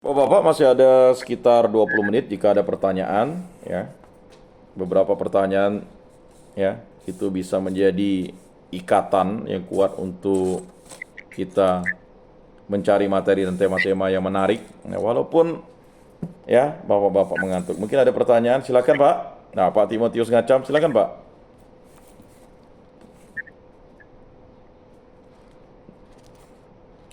Bapak masih ada sekitar 20 menit jika ada pertanyaan ya. Beberapa pertanyaan ya, itu bisa menjadi ikatan yang kuat untuk kita mencari materi dan tema-tema yang menarik. Ya, walaupun ya Bapak-bapak mengantuk. Mungkin ada pertanyaan, silakan Pak. Nah, Pak Timotius Ngacam, silakan Pak.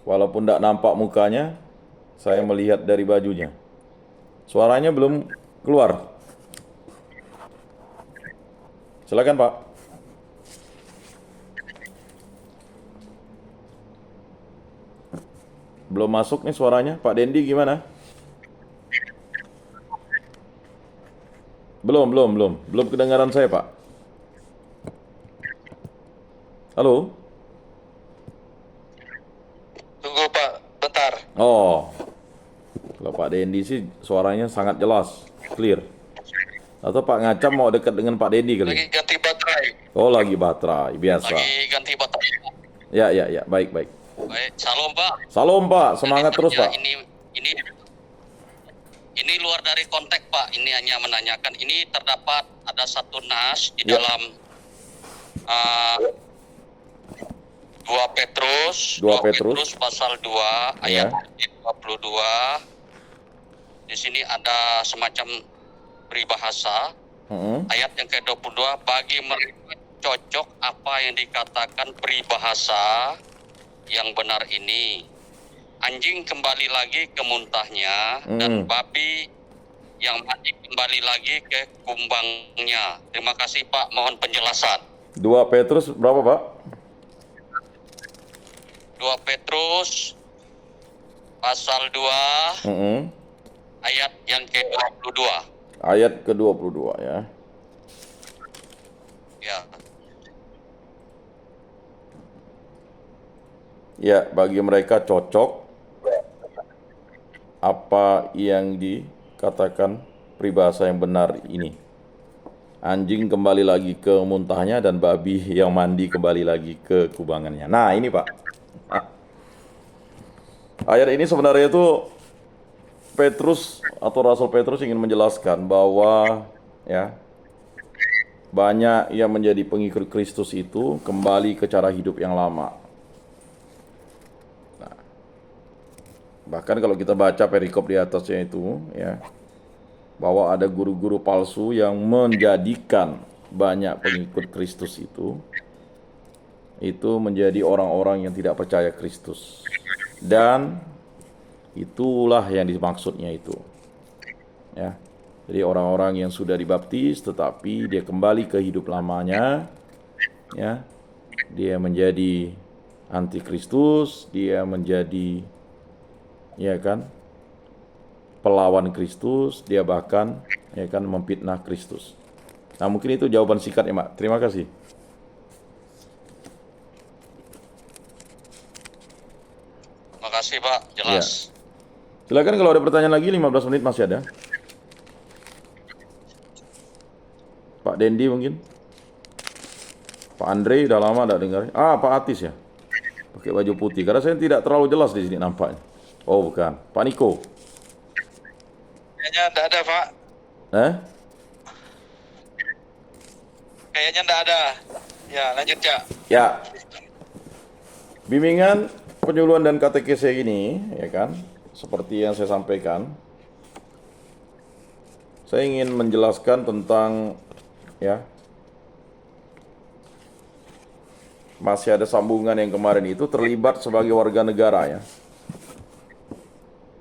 Walaupun tidak nampak mukanya, saya melihat dari bajunya. Suaranya belum keluar. Silakan Pak. Belum masuk nih suaranya. Pak Dendi gimana? Belum kedengaran saya, Pak. Halo? Tunggu Pak, bentar. Oh, kalau Pak Dendi sih suaranya sangat jelas, clear. Atau Pak Ngacam mau dekat dengan Pak Dendi kali? Lagi ganti baterai. Oh, lagi baterai, biasa. Lagi ganti baterai. Ya, baik. Baik, salam Pak. Salam Pak, Jadi semangat terus Pak. ini ini luar dari konteks Pak. Ini hanya menanyakan. Ini terdapat ada satu nas di Ya, dalam uh, 2 Petrus, 2 2 Petrus. Petrus pasal 2 ayat Ya. 22. Di sini ada semacam peribahasa. Mm-mm. Ayat yang ke-22, bagi mereka cocok apa yang dikatakan peribahasa yang benar ini. Anjing kembali lagi ke muntahnya dan Mm. babi yang mati kembali lagi ke kumbangnya. Terima kasih Pak, mohon penjelasan. 2 Petrus berapa Pak? 2 Petrus pasal 2 Mm-mm. ayat yang ke-22. Ayat ke-22 ya. Ya. Ya, bagi mereka cocok apa yang dikatakan peribahasa yang benar ini. Anjing kembali lagi ke muntahnya dan babi yang mandi kembali lagi ke kubangannya. Nah, ini Pak. Ayat ini sebenarnya itu Petrus atau Rasul Petrus ingin menjelaskan bahwa ya, banyak yang menjadi pengikut Kristus itu kembali ke cara hidup yang lama. Bahkan kalau kita baca perikop di atasnya itu ya, bahwa ada guru-guru palsu yang menjadikan banyak pengikut Kristus itu menjadi orang-orang yang tidak percaya Kristus. Dan itulah yang dimaksudnya itu. Ya. Jadi orang-orang yang sudah dibaptis tetapi dia kembali ke hidup lamanya, ya. Dia menjadi antikristus, dia menjadi ya kan, pelawan Kristus, dia bahkan ya kan memfitnah Kristus. Nah, mungkin itu jawaban singkat ya, Mak. Terima kasih. Makasih Pak, Ya. jelas. Silakan kalau ada pertanyaan lagi, 15 menit masih ada. Pak Dendi mungkin. Pak Andre udah lama enggak dengar. Ah, Pak Atis ya. Pakai baju putih. Karena saya tidak terlalu jelas di sini nampaknya. Oh, bukan. Pak Niko. Kayaknya enggak ada Pak. Eh? Kayaknya enggak ada. Ya, lanjut ya. Ya. Bimbingan penyuluhan dan katekese ini, ya kan, seperti yang saya sampaikan, saya ingin menjelaskan tentang ya, masih ada sambungan yang kemarin itu terlibat sebagai warga negara ya.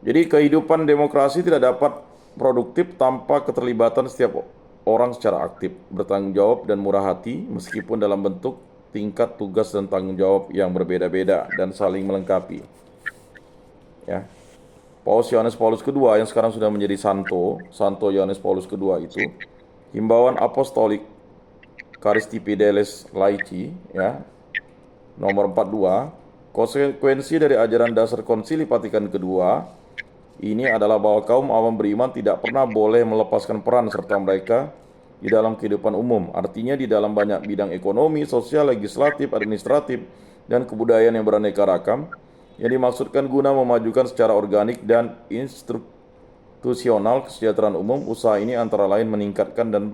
Jadi kehidupan demokrasi tidak dapat produktif tanpa keterlibatan setiap orang secara aktif, bertanggung jawab dan murah hati meskipun dalam bentuk tingkat tugas dan tanggung jawab yang berbeda-beda dan saling melengkapi. Ya. Paus Yohanes Paulus kedua yang sekarang sudah menjadi Santo Yohanes Paulus kedua itu, himbauan apostolik Caristi Fideles Laici ya, nomor 42, konsekuensi dari ajaran dasar Konsili Vatikan kedua ini adalah bahwa kaum awam beriman tidak pernah boleh melepaskan peran serta mereka di dalam kehidupan umum. Artinya di dalam banyak bidang ekonomi, sosial, legislatif, administratif, dan kebudayaan yang beraneka ragam, yang dimaksudkan guna memajukan secara organik dan institusional kesejahteraan umum. Usaha ini antara lain meningkatkan dan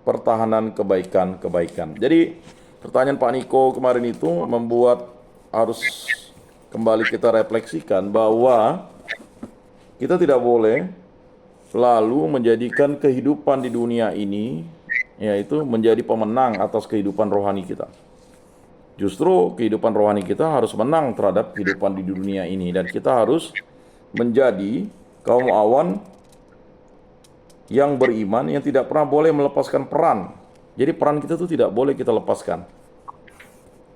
pertahanan kebaikan-kebaikan. Jadi pertanyaan Pak Niko kemarin itu membuat harus kembali kita refleksikan bahwa kita tidak boleh lalu menjadikan kehidupan di dunia ini yaitu menjadi pemenang atas kehidupan rohani kita. Justru kehidupan rohani kita harus menang terhadap kehidupan di dunia ini, dan kita harus menjadi kaum awan yang beriman yang tidak pernah boleh melepaskan peran. Jadi peran kita itu tidak boleh kita lepaskan.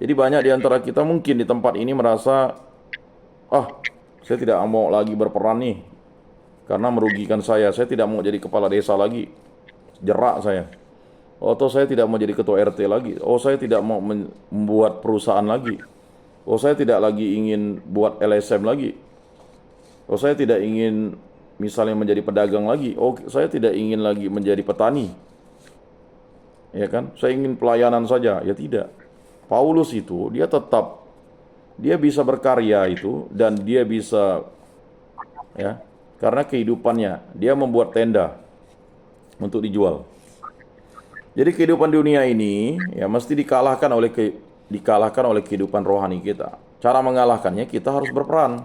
Jadi banyak di antara kita mungkin di tempat ini merasa, saya tidak mau lagi berperan nih karena merugikan saya tidak mau jadi kepala desa lagi, jerak saya. Atau saya tidak mau jadi ketua RT lagi. Saya tidak mau membuat perusahaan lagi. Saya tidak lagi ingin buat LSM lagi. Saya tidak ingin misalnya menjadi pedagang lagi. Saya tidak ingin lagi menjadi petani. Ya kan? Saya ingin pelayanan saja. Ya tidak. Paulus itu dia tetap dia bisa berkarya itu, dan dia bisa karena kehidupannya dia membuat tenda untuk dijual. Jadi kehidupan dunia ini mesti dikalahkan oleh kehidupan rohani kita. Cara mengalahkannya kita harus berperan.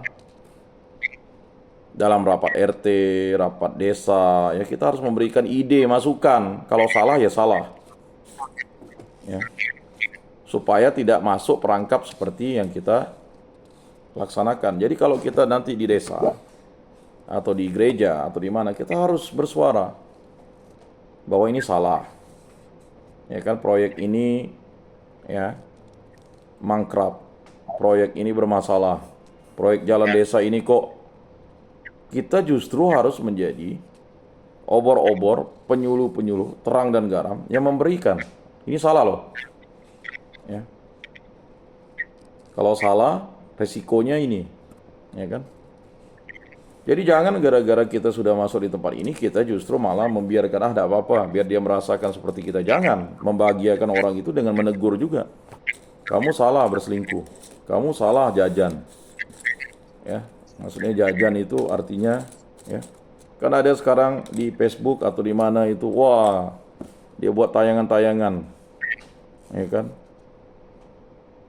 Dalam rapat RT, rapat desa, kita harus memberikan ide, masukan. Kalau salah ya salah. Supaya tidak masuk perangkap seperti yang kita laksanakan. Jadi kalau kita nanti di desa atau di gereja atau di mana, kita harus bersuara bahwa ini salah. Proyek ini mangkrak, proyek ini bermasalah, proyek jalan desa ini kok. Kita justru harus menjadi obor-obor, penyuluh-penyuluh, terang dan garam yang memberikan. Ini salah loh. Kalau salah, resikonya ini, Jadi jangan gara-gara kita sudah masuk di tempat ini, kita justru malah membiarkan, tidak apa-apa, biar dia merasakan seperti kita. Jangan membahagiakan orang itu dengan menegur juga. Kamu salah berselingkuh, kamu salah jajan. Maksudnya jajan itu artinya, kan ada sekarang di Facebook atau di mana itu, dia buat tayangan-tayangan,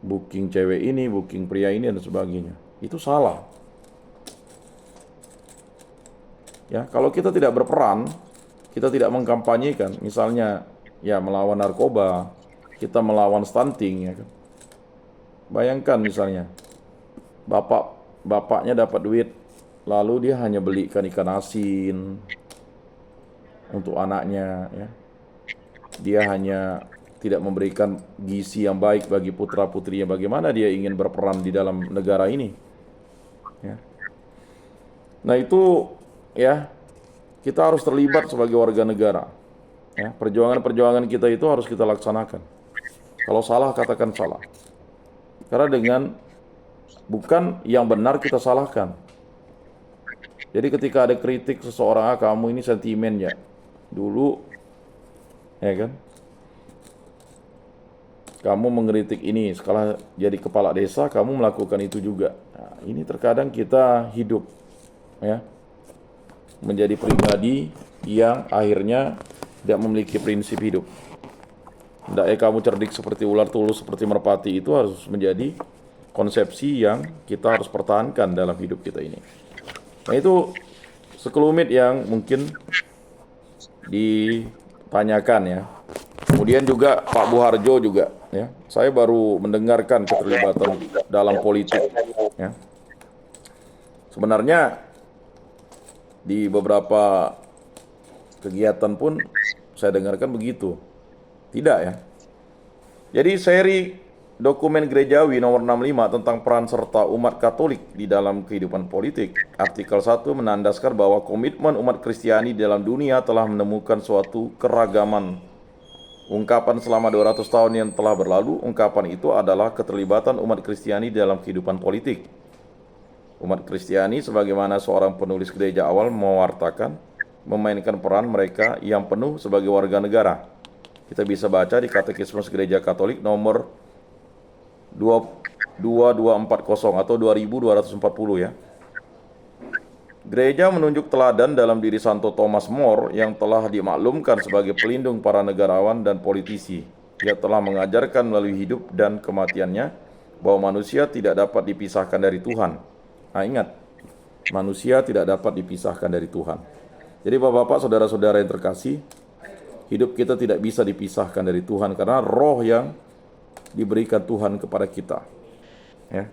booking cewek ini, booking pria ini, dan sebagainya. Itu salah. Kalau kita tidak berperan, kita tidak mengkampanyekan, misalnya melawan narkoba, kita melawan stunting, Bayangkan misalnya bapaknya dapat duit, lalu dia hanya beli ikan asin untuk anaknya, Dia hanya tidak memberikan gizi yang baik bagi putra-putrinya. Bagaimana dia ingin berperan di dalam negara ini? Nah itu kita harus terlibat sebagai warga negara. Perjuangan-perjuangan kita itu harus kita laksanakan. Kalau salah, katakan salah. Karena dengan bukan yang benar kita salahkan. Jadi ketika ada kritik seseorang, kamu ini sentimen ya. Dulu, kamu mengkritik ini, setelah jadi kepala desa, kamu melakukan itu juga. Nah, ini terkadang kita hidup, menjadi pribadi yang akhirnya tidak memiliki prinsip hidup. Hendaknya kamu cerdik seperti ular, tulus seperti merpati, itu harus menjadi konsepsi yang kita harus pertahankan dalam hidup kita ini. Nah itu sekelumit yang mungkin ditanyakan Kemudian juga Pak Buharjo juga saya baru mendengarkan keterlibatan dalam politik. Sebenarnya di beberapa kegiatan pun saya dengarkan begitu. Tidak Jadi seri dokumen gerejawi nomor 65 tentang peran serta umat Katolik di dalam kehidupan politik. Artikel 1 menandaskan bahwa komitmen umat Kristiani di dalam dunia telah menemukan suatu keragaman. Ungkapan selama 200 tahun yang telah berlalu, ungkapan itu adalah keterlibatan umat Kristiani dalam kehidupan politik. Umat Kristiani sebagaimana seorang penulis gereja awal mewartakan, memainkan peran mereka yang penuh sebagai warga negara. Kita bisa baca di Katekismus Gereja Katolik nomor 2240 atau 2240 ya. Gereja menunjuk teladan dalam diri Santo Thomas More yang telah dimaklumkan sebagai pelindung para negarawan dan politisi. Ia telah mengajarkan melalui hidup dan kematiannya bahwa manusia tidak dapat dipisahkan dari Tuhan. Nah, ingat, manusia tidak dapat dipisahkan dari Tuhan. Jadi Bapak-bapak, saudara-saudara yang terkasih, hidup kita tidak bisa dipisahkan dari Tuhan karena roh yang diberikan Tuhan kepada kita. Ya.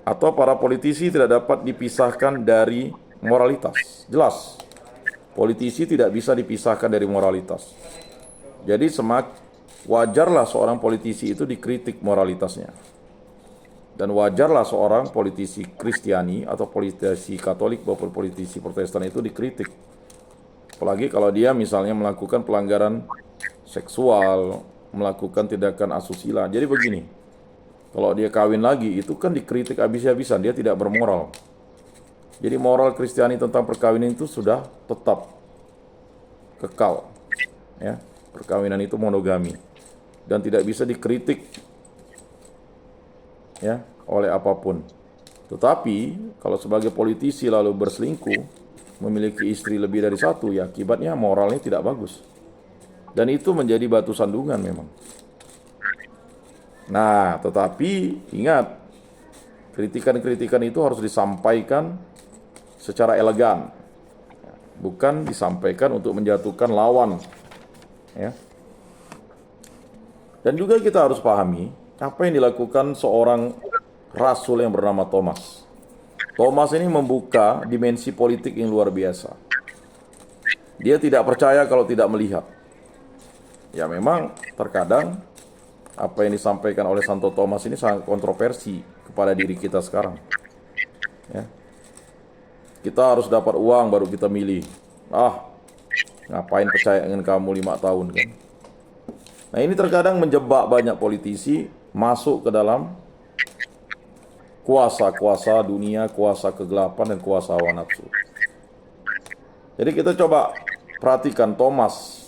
Atau para politisi tidak dapat dipisahkan dari moralitas. Jelas, politisi tidak bisa dipisahkan dari moralitas. Jadi wajarlah seorang politisi itu dikritik moralitasnya. Dan wajarlah seorang politisi Kristiani atau politisi Katolik maupun politisi Protestan itu dikritik. Apalagi kalau dia misalnya melakukan pelanggaran seksual, melakukan tindakan asusila. Jadi begini, kalau dia kawin lagi, itu kan dikritik habis-habisan, dia tidak bermoral. Jadi moral Kristiani tentang perkawinan itu sudah tetap kekal. Ya, perkawinan itu monogami. Dan tidak bisa dikritik ya, oleh apapun. Tetapi, kalau sebagai politisi lalu berselingkuh, memiliki istri lebih dari satu, ya akibatnya moralnya tidak bagus. Dan itu menjadi batu sandungan memang. Nah, tetapi ingat, kritikan-kritikan itu harus disampaikan secara elegan, bukan disampaikan untuk menjatuhkan lawan. Ya. Dan juga kita harus pahami apa yang dilakukan seorang rasul yang bernama Thomas. Thomas ini membuka dimensi politik yang luar biasa. Dia tidak percaya kalau tidak melihat. Ya memang terkadang apa yang disampaikan oleh Santo Thomas ini sangat kontroversi kepada diri kita sekarang. Ya. Kita harus dapat uang baru kita milih. Ngapain percaya dengan kamu 5 tahun kan? Nah ini terkadang menjebak banyak politisi masuk ke dalam kuasa-kuasa dunia, kuasa kegelapan dan kuasa hawa nafsu. Jadi kita coba perhatikan Thomas.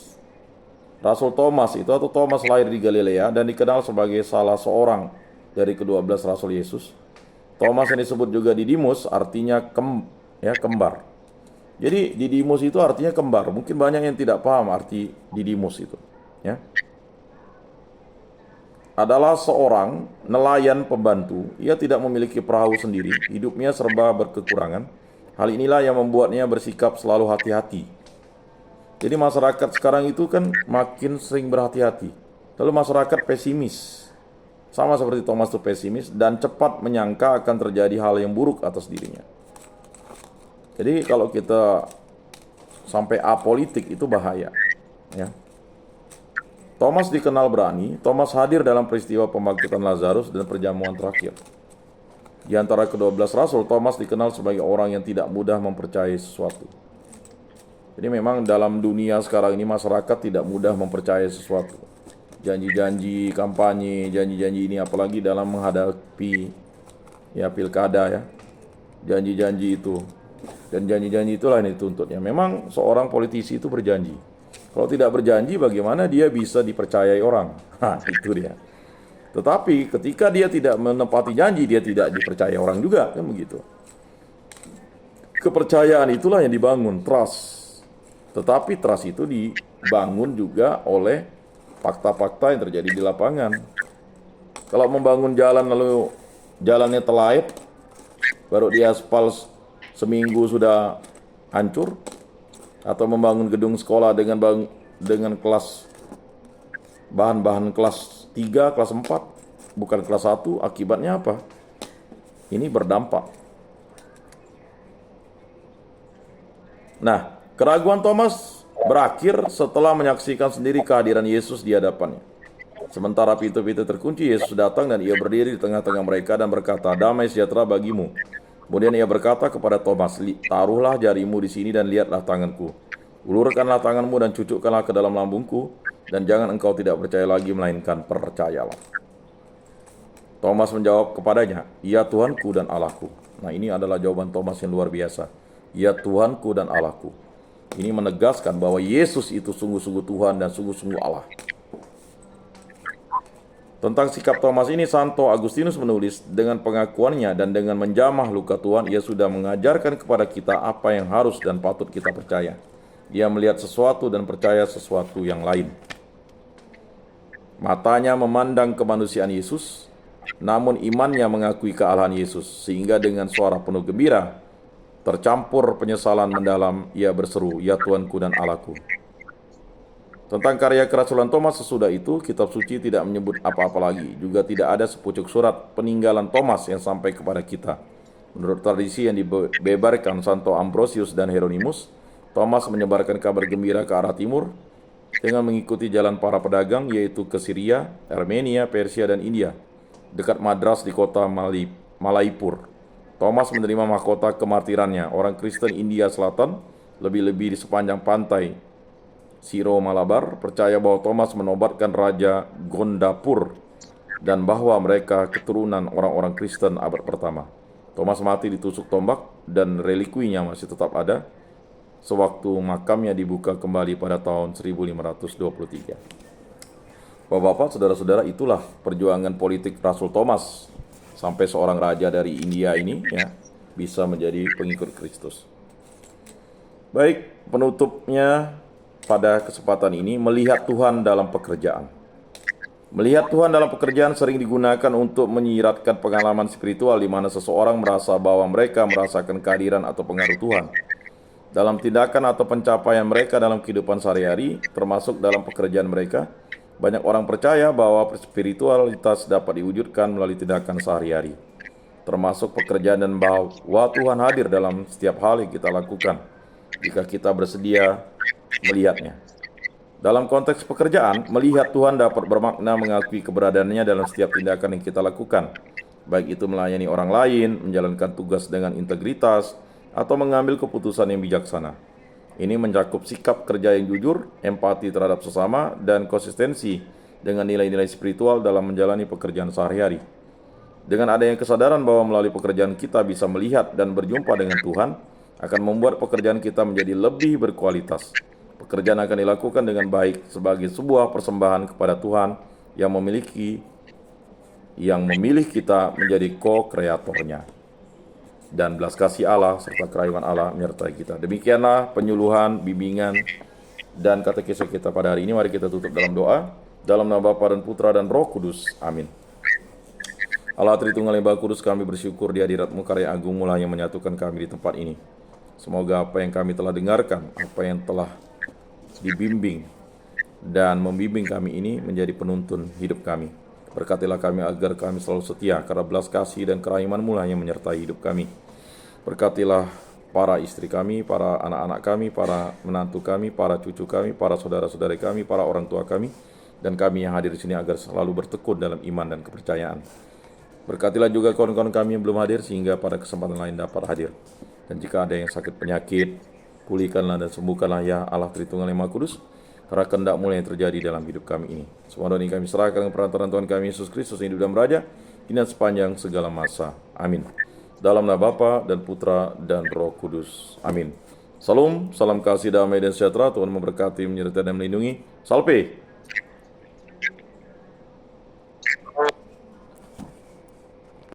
Rasul Thomas itu, atau Thomas lahir di Galilea dan dikenal sebagai salah seorang dari ke-12 Rasul Yesus. Thomas yang disebut juga Didimus artinya kembar. Jadi Didimus itu artinya kembar. Mungkin banyak yang tidak paham arti Didimus itu. Ya. Adalah seorang nelayan pembantu. Ia tidak memiliki perahu sendiri. Hidupnya serba berkekurangan. Hal inilah yang membuatnya bersikap selalu hati-hati. Jadi masyarakat sekarang itu kan makin sering berhati-hati. Lalu masyarakat pesimis. Sama seperti Thomas itu pesimis dan cepat menyangka akan terjadi hal yang buruk atas dirinya. Jadi kalau kita sampai apolitik itu bahaya. Ya. Thomas dikenal berani. Thomas hadir dalam peristiwa pembangkitan Lazarus dan perjamuan terakhir. Di antara ke-12 Rasul, Thomas dikenal sebagai orang yang tidak mudah mempercayai sesuatu. Jadi memang dalam dunia sekarang ini masyarakat tidak mudah mempercayai sesuatu. Janji-janji kampanye, janji-janji ini apalagi dalam menghadapi ya pilkada ya. Janji-janji itu. Dan janji-janji itulah yang dituntutnya. Memang seorang politisi itu berjanji. Kalau tidak berjanji bagaimana dia bisa dipercayai orang? Nah, itu dia. Tetapi ketika dia tidak menepati janji, dia tidak dipercaya orang juga, kan begitu. Kepercayaan itulah yang dibangun, trust. Tetapi trust itu dibangun juga oleh fakta-fakta yang terjadi di lapangan. Kalau membangun jalan lalu jalannya telait, baru diaspal seminggu sudah hancur, atau membangun gedung sekolah dengan kelas bahan-bahan kelas 3, kelas 4, bukan kelas 1, akibatnya apa? Ini berdampak. Nah, keraguan Thomas berakhir setelah menyaksikan sendiri kehadiran Yesus di hadapannya. Sementara pintu-pintu terkunci, Yesus datang dan ia berdiri di tengah-tengah mereka dan berkata, "Damai sejahtera bagimu." Kemudian ia berkata kepada Thomas, "Taruhlah jarimu di sini dan lihatlah tanganku. Ulurkanlah tanganmu dan cucukkanlah ke dalam lambungku, dan jangan engkau tidak percaya lagi, melainkan percayalah." Thomas menjawab kepadanya, "Ya Tuhanku dan Allahku." Nah ini adalah jawaban Thomas yang luar biasa. "Ya Tuhanku dan Allahku." Ini menegaskan bahwa Yesus itu sungguh-sungguh Tuhan dan sungguh-sungguh Allah. Tentang sikap Thomas ini, Santo Agustinus menulis, dengan pengakuannya dan dengan menjamah luka Tuhan, ia sudah mengajarkan kepada kita apa yang harus dan patut kita percaya. Ia melihat sesuatu dan percaya sesuatu yang lain. Matanya memandang kemanusiaan Yesus, namun imannya mengakui kealahan Yesus, sehingga dengan suara penuh gembira, tercampur penyesalan mendalam, ia berseru, "Ya Tuanku dan Allahku." Tentang karya kerasulan Thomas sesudah itu, kitab suci tidak menyebut apa-apa lagi. Juga tidak ada sepucuk surat peninggalan Thomas yang sampai kepada kita. Menurut tradisi yang dibebarkan Santo Ambrosius dan Hieronymus, Thomas menyebarkan kabar gembira ke arah timur dengan mengikuti jalan para pedagang, yaitu ke Syria, Armenia, Persia, dan India, dekat Madras di kota Malaipur. Thomas menerima mahkota kemartirannya. Orang Kristen India Selatan, lebih-lebih di sepanjang pantai Siro Malabar, percaya bahwa Thomas menobatkan Raja Gondapur dan bahwa mereka keturunan orang-orang Kristen abad pertama. Thomas mati ditusuk tombak dan relikuinya masih tetap ada sewaktu makamnya dibuka kembali pada tahun 1523. Bapak-bapak, saudara-saudara, itulah perjuangan politik Rasul Thomas sampai seorang raja dari India ini bisa menjadi pengikut Kristus. Baik, penutupnya pada kesempatan ini, melihat Tuhan dalam pekerjaan. Melihat Tuhan dalam pekerjaan sering digunakan untuk menyiratkan pengalaman spiritual di mana seseorang merasa bahwa mereka merasakan kehadiran atau pengaruh Tuhan dalam tindakan atau pencapaian mereka dalam kehidupan sehari-hari, termasuk dalam pekerjaan mereka. Banyak orang percaya bahwa spiritualitas dapat diwujudkan melalui tindakan sehari-hari, termasuk pekerjaan, dan bahwa Tuhan hadir dalam setiap hal yang kita lakukan jika kita bersedia melihatnya. Dalam konteks pekerjaan, melihat Tuhan dapat bermakna mengakui keberadaannya dalam setiap tindakan yang kita lakukan, baik itu melayani orang lain, menjalankan tugas dengan integritas, atau mengambil keputusan yang bijaksana. Ini mencakup sikap kerja yang jujur, empati terhadap sesama, dan konsistensi dengan nilai-nilai spiritual dalam menjalani pekerjaan sehari-hari. Dengan adanya kesadaran bahwa melalui pekerjaan kita bisa melihat dan berjumpa dengan Tuhan, akan membuat pekerjaan kita menjadi lebih berkualitas. Pekerjaan akan dilakukan dengan baik sebagai sebuah persembahan kepada Tuhan yang memilih kita menjadi co-kreatornya. Dan belas kasih Allah serta kerahman Allah menyertai kita. Demikianlah penyuluhan, bimbingan, dan katekisme kita pada hari ini. Mari kita tutup dalam doa. Dalam nama Bapa dan Putra dan Roh Kudus. Amin. Allah Tritunggal yang Maha Kudus, kami bersyukur di hadirat-Mu, karya agung-Mu lah yang menyatukan kami di tempat ini. Semoga apa yang kami telah dengarkan, apa yang telah dibimbing dan membimbing kami ini menjadi penuntun hidup kami. Berkatilah kami agar kami selalu setia, karena belas kasih dan kerahman-Mu lah yang menyertai hidup kami. Berkatilah para istri kami, para anak-anak kami, para menantu kami, para cucu kami, para saudara-saudari kami, para orang tua kami, dan kami yang hadir di sini agar selalu bertekun dalam iman dan kepercayaan. Berkatilah juga kawan-kawan kami yang belum hadir, sehingga pada kesempatan lain dapat hadir. Dan jika ada yang sakit penyakit, pulihkanlah dan sembuhkanlah ya Allah Tritunggal yang Maha Kudus, karena kehendak-Mu yang terjadi dalam hidup kami ini. Semua doa ini kami serahkan ke perantaraan Tuhan kami Yesus Kristus yang hidup dan beraja, kini dan sepanjang segala masa. Amin. Dalam nama Bapa dan Putra dan Roh Kudus. Amin. Salam, salam kasih, damai dan sejahtera. Tuhan memberkati, menyertai dan melindungi. Salve.